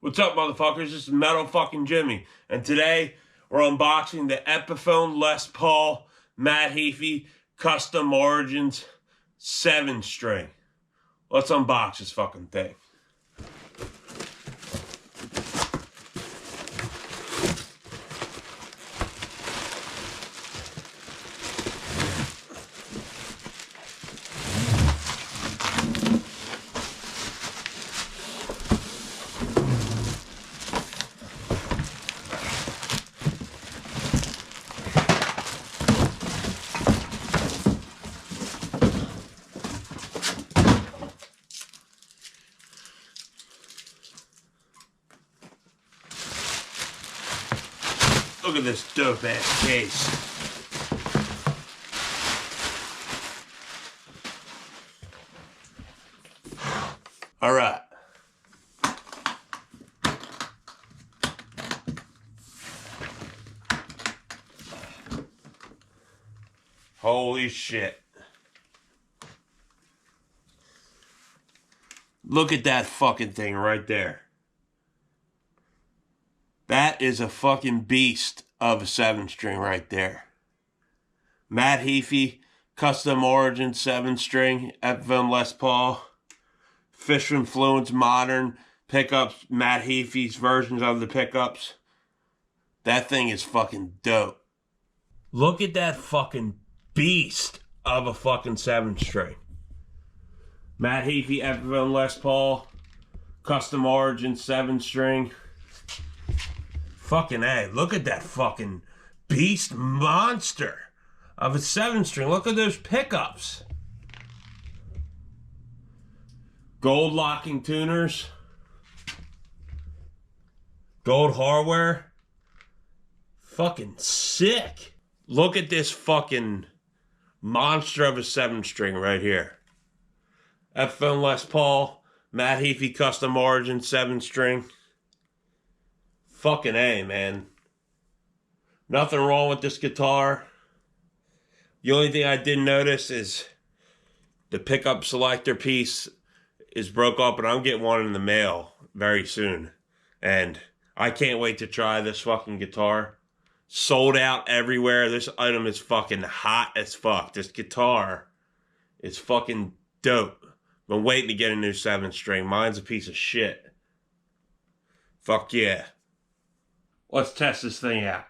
What's up, motherfuckers? This is Metal fucking Jimmy, and today we're unboxing the Epiphone Les Paul Matt Heafy Custom Origins 7-string. Let's unbox this fucking thing. Look at this dope ass case. Alright. Holy shit. Look at that fucking thing right there. That is a fucking beast of a 7-string right there. Matt Heafy Custom Origin 7-string Epiphone Les Paul. Fishman Fluence Modern pickups. Matt Heafy's versions of the pickups. That thing is fucking dope. Look at that fucking beast of a fucking 7-string. Matt Heafy Epiphone Les Paul Custom Origin 7-string. Fucking A. Look at that fucking beast monster of a 7-string. Look at those pickups. Gold locking tuners. Gold hardware. Fucking sick. Look at this fucking monster of a 7-string right here. Epiphone Les Paul Matt Heafy Custom Origin 7-string. Fucking A, man. Nothing wrong with this guitar. The only thing I did notice is the pickup selector piece is broke up, and I'm getting one in the mail very soon. And I can't wait to try this fucking guitar. Sold out everywhere. This item is fucking hot as fuck. This guitar is fucking dope. Been waiting to get a new 7-string. Mine's a piece of shit. Fuck yeah. Let's test this thing out.